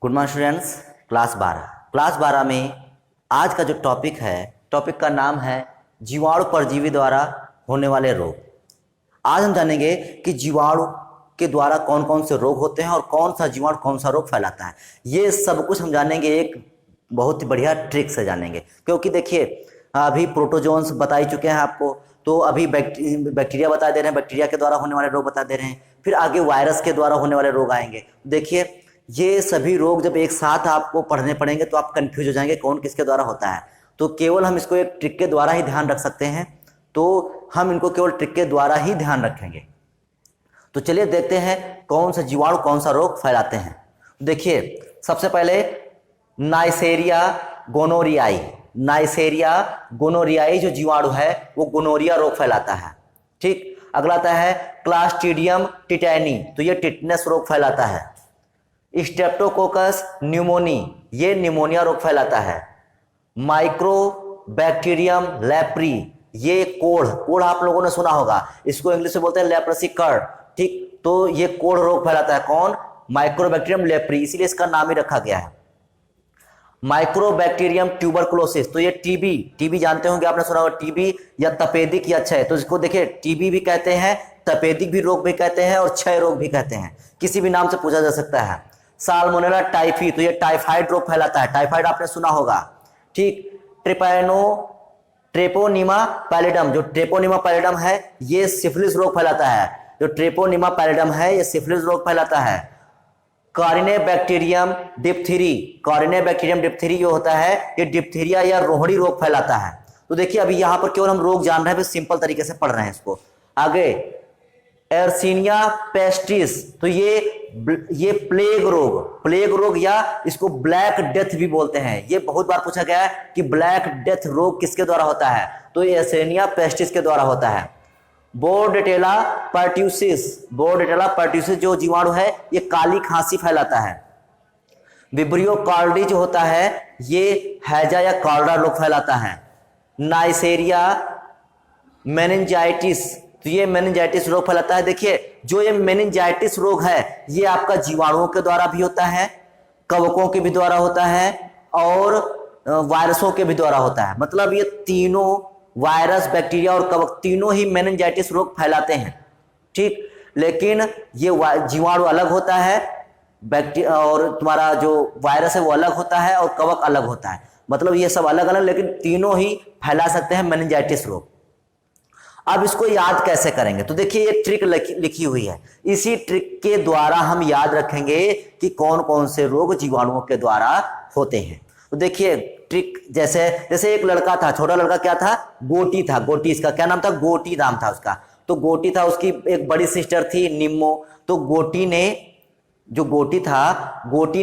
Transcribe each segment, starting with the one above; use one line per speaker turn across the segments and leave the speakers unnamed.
Good morning students. Class 12 में आज का जो टॉपिक है, टॉपिक का नाम है जीवाणु परजीवी द्वारा होने वाले रोग। आज हम जानेंगे कि जीवाणु के द्वारा कौन कौन से रोग होते हैं और कौन सा जीवाणु कौन सा रोग फैलाता है। ये सब कुछ हम जानेंगे, एक बहुत ही बढ़िया ट्रिक से जानेंगे। क्योंकि देखिए, अभी प्रोटोजोन्स बता ही चुके हैं आपको, तो अभी बैक्टीरिया बता दे रहे हैं, बैक्टीरिया के द्वारा होने वाले रोग बता दे रहे हैं, फिर आगे वायरस के द्वारा होने वाले रोग आएंगे। देखिए, ये सभी रोग जब एक साथ आपको पढ़ने पड़ेंगे तो आप कंफ्यूज हो जाएंगे कौन किसके द्वारा होता है। तो केवल हम इसको एक ट्रिक के द्वारा ही ध्यान रख सकते हैं, तो हम इनको केवल ट्रिक के द्वारा ही ध्यान रखेंगे। तो चलिए देखते हैं कौन सा जीवाणु कौन सा रोग फैलाते हैं। देखिए, सबसे पहले नाइसेरिया गोनोरियाई। नाइसेरिया गोनोरियाई जो जीवाणु है वो गोनोरिया रोग फैलाता है। ठीक, अगला आता है क्लास्ट्रीडियम टिटैनी, तो ये टिटनेस रोग फैलाता है। स्ट्रेप्टोकोकस न्यूमोनी, ये निमोनिया रोग फैलाता है। माइक्रोबैक्टीरियम लेप्री, ये कोढ़ आप लोगों ने सुना होगा, इसको इंग्लिश में बोलते हैं लेप्रेसी कर्ड। ठीक, तो ये कोढ़ रोग फैलाता है। कौन? माइक्रोबैक्टीरियम लेप्री, इसीलिए इसका नाम ही रखा गया है। माइक्रोबैक्टीरियम ट्यूबरकुलोसिस, तो ये टीबी जानते होंगे, आपने सुना होगा टीबी या तपेदिक या क्षय। तो इसको देखिए, टीबी भी कहते हैं, तपेदिक भी रोग भी कहते हैं और क्षय रोग भी कहते हैं, किसी भी नाम से पूछा जा सकता है। साल्मोनेला टाइफी, तो ये टाइफाइड रोग फैलाता है, टाइफाइड आपने सुना होगा। ठीक, ट्रेपोनिमा पैलिडम, जो ट्रेपोनिमा पैलिडम है ये सिफिलिस रोग फैलाता है। जो ट्रेपोनिमा पैलिडम है ये सिफिलिस रोग फैलाता है। कॉरिनेबैक्टीरियम डिप्थीरी, कॉरिनेबैक्टीरियम डिप्थीरी जो होता है ये डिप्थीरिया या रोहड़ी रोग फैलाता है। तो देखिए, अभी यहां पर केवल हम रोग जान रहे हैं, सिंपल तरीके से पढ़ रहे हैं इसको। आगे एर्सिनिया पेस्टिस, तो ये प्लेग रोग या इसको ब्लैक डेथ भी बोलते हैं। ये बहुत बार पूछा गया है कि ब्लैक डेथ रोग किसके द्वारा होता है, तो ये एर्सिनिया पेस्टिस के द्वारा होता है। बोर्डेटेला पर्ट्यूसिस जो जीवाणु है ये काली खांसी फैलाता है। विब्रियो कार्डी जो होता है ये हैजा या कॉलरा रोग फैलाता है। नाइसेरिया मेनिंजाइटिस, तो ये मेनिंजाइटिस रोग फैलाता है। देखिए, जो ये मेनिंजाइटिस रोग है ये आपका जीवाणुओं के द्वारा भी होता है, कवकों के भी द्वारा होता है और वायरसों के भी द्वारा होता है। मतलब ये तीनों, वायरस, बैक्टीरिया और कवक, तीनों ही मेनिंजाइटिस रोग फैलाते हैं। ठीक, लेकिन ये जीवाणु अलग होता है, बैक्टीरिया और तुम्हारा जो वायरस है वो अलग होता है और कवक अलग होता है। मतलब ये सब अलग अलग, लेकिन तीनों ही फैला सकते हैं मेनिंजाइटिस रोग। अब इसको याद कैसे करेंगे, तो देखिए ये ट्रिक लिखी हुई है, इसी ट्रिक के द्वारा हम याद रखेंगे कि कौन कौन से रोग जीवाणुओं के द्वारा होते हैं। तो देखिए ट्रिक, जैसे एक लड़का था, छोटा लड़का, क्या था? गोटी था। गोटी, इसका क्या नाम था? गोटी नाम था उसका। तो गोटी था, उसकी एक बड़ी सिस्टर थी निम्मो। तो गोटी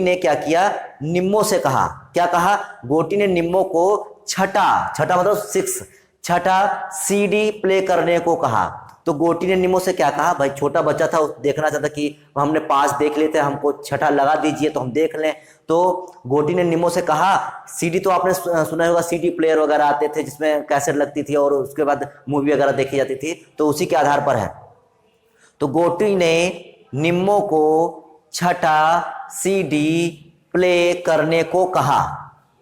ने क्या किया? निम्मो से कहा, क्या कहा? गोटी ने निम्मो को छठा मतलब 6 छठा सीडी प्ले करने को कहा। तो गोटी ने निम्मो से क्या कहा? भाई छोटा बच्चा था, देखना चाहता कि हमने 5 देख लेते, हमको छठा लगा दीजिए तो हम देख लें। तो गोटी ने निम्मो से कहा, सीडी तो आपने सुना होगा, सीडी प्लेयर वगैरह आते थे जिसमें कैसेट लगती थी और उसके बाद मूवी वगैरह देखी जाती थी, तो उसी के आधार पर है। तो गोटी ने निम्मो को छठा सीडी प्ले करने को कहा।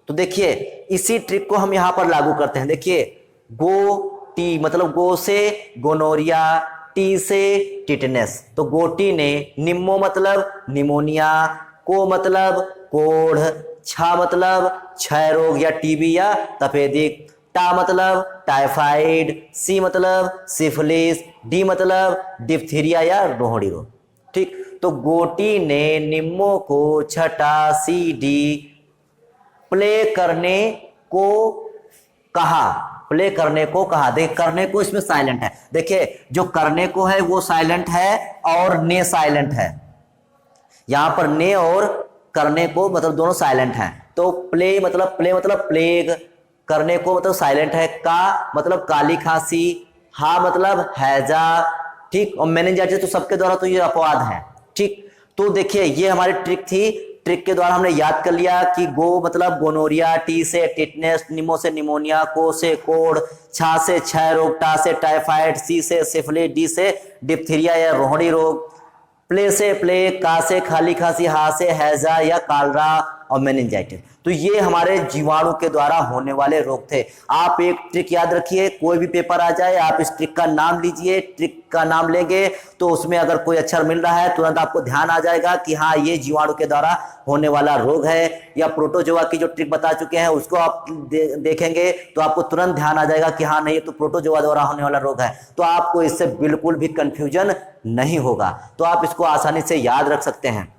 तो देखिए इसी ट्रिक को हम यहां पर लागू करते हैं। देखिए, टी मतलब गो से गोनोरिया, टी से टिटनेस। तो गोटी ने, निम्मो मतलब निमोनिया, को मतलब कोढ़, छा मतलब क्षय रोग या टीबी या तपेदिक, टा मतलब टाइफाइड, सी मतलब सिफिलिस, डी मतलब डिप्थीरिया या रोहड़ी रोग। ठीक, तो गोटी ने निम्मो को छठा सीडी प्ले करने को कहा। देख, करने को इसमें साइलेंट है। देखिए, जो करने को है वो साइलेंट है और ने साइलेंट है। यहां पर ने और करने को मतलब दोनों साइलेंट हैं। तो प्ले मतलब प्लेग, करने को मतलब साइलेंट है, का मतलब काली खांसी, हा मतलब हैजा। ठीक, और मेनिंजाइटिस तो सबके द्वारा, तो ये अपवाद है। ठीक, तो देखिए ये हमारी ट्रिक थी। ट्रिक के द्वारा हमने याद कर लिया कि गो मतलब गोनोरिया, टी से टिटनेस, निमो से निमोनिया, को से कोढ़, छा से क्षय रोग, टा से टाइफाइड, सी से सिफिलिस, डी से डिप्थीरिया या रोहड़ी रोग, प्ले से प्लेग, का से खाली खांसी, हा से हैजा या कालरा और मेनिंजाइटिस। तो ये हमारे जीवाणु के द्वारा होने वाले रोग थे। आप एक ट्रिक याद रखिए, कोई भी पेपर आ जाए आप इस ट्रिक का नाम लीजिए, ट्रिक का नाम लेंगे तो उसमें अगर कोई अक्षर मिल रहा है तुरंत आपको ध्यान आ जाएगा कि हाँ ये जीवाणु के द्वारा होने वाला रोग है। या प्रोटोजोआ की जो ट्रिक बता चुके हैं उसको आप देखेंगे तो आपको तुरंत ध्यान आ जाएगा कि हाँ नहीं तो प्रोटोजोआ द्वारा होने वाला रोग है। तो आपको इससे बिल्कुल भी कंफ्यूजन नहीं होगा, तो आप इसको आसानी से याद रख सकते हैं।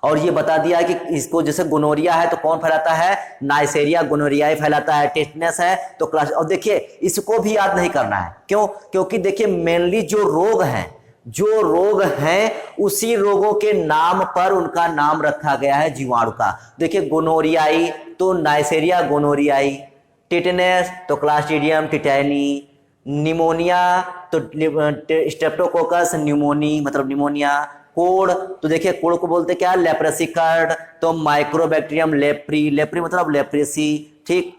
और ये बता दिया है कि इसको जैसे गोनोरिया है तो कौन फैलाता है, नाइसेरिया गोनोरियाई फैलाता है। टेटनस है तो क्लास, और देखिए इसको भी याद नहीं करना है, क्यों? क्योंकि देखिए मेनली जो रोग हैं उसी रोगों के नाम पर उनका नाम रखा गया है जीवाणु का। देखिए गोनोरियाई तो नाइसेरिया गोनोरियाई, टेटनस तो क्लास्ट्रीडियम टिटैनी, निमोनिया तो स्ट्रेप्टोकोकस न्यूमोनी मतलब निमोनिया, कोड़ तो देखिए कोड़ को बोलते क्या, लेप्रेसी कार्ड तो माइक्रोबैक्टीरियम लेप्री, लेप्री मतलब लेप्रेसी, ठीक।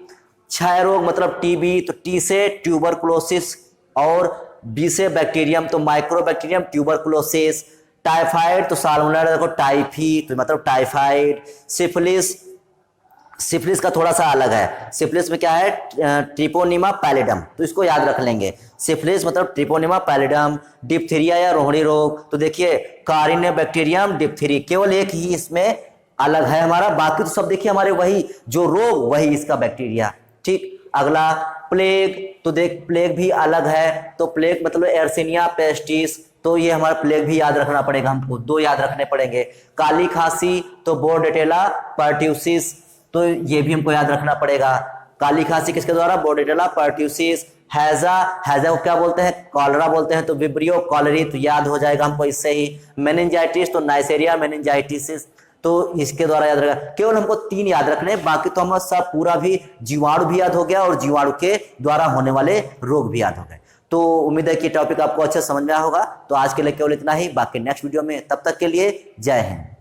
क्षय रोग मतलब टीबी तो टी से ट्यूबरकुलोसिस और बी से बैक्टीरियम तो माइक्रोबैक्टीरियम ट्यूबरकुलोसिस, टाइफाइड तो साल्मोनेला देखो टाइफी तो मतलब टाइफाइड, सिफिलिस का थोड़ा सा अलग है, सिफिलिस में क्या है ट्रिपोनिमा पैलिडम तो इसको याद रख लेंगे, सिफिलिस मतलब ट्रिपोनिमा पैलिडम। डिप्थीरिया या रोहिणी रोग तो देखिए कारिने बैक्टीरियम डिप्थीरी, केवल एक ही इसमें अलग है हमारा, बाकी तो सब देखिए हमारे वही जो रोग वही इसका बैक्टीरिया, ठीक। अगला प्लेग तो देख प्लेग भी अलग है, तो प्लेग मतलब एर्सिनिया पेस्टिस तो ये हमारा प्लेग भी याद रखना पड़ेगा, हमको दो याद रखने पड़ेंगे। काली खांसी तो बोर्डेटेला पर्ट्यूसिस तो ये भी हमको याद रखना पड़ेगा। काली खांसी किसके द्वारा, बोर्डेटेला पर्ट्यूसिस। हैजा को क्या बोलते हैं, कॉलरा बोलते हैं तो विब्रियो कॉलरी तो याद हो जाएगा हमको इससे ही। मेनिंजाइटिस तो नाइसेरिया मेनिंजाइटिस तो इसके द्वारा याद रखा, केवल हमको 3 याद रखने, बाकी तो हम सब पूरा भी जीवाणु भी याद हो गया और जीवाणु के द्वारा होने वाले रोग भी याद हो गए। तो उम्मीद है कि टॉपिक आपको अच्छे समझ में आया होगा। तो आज के लिए केवल इतना ही, बाकी नेक्स्ट वीडियो में, तब तक के लिए जय हिंद।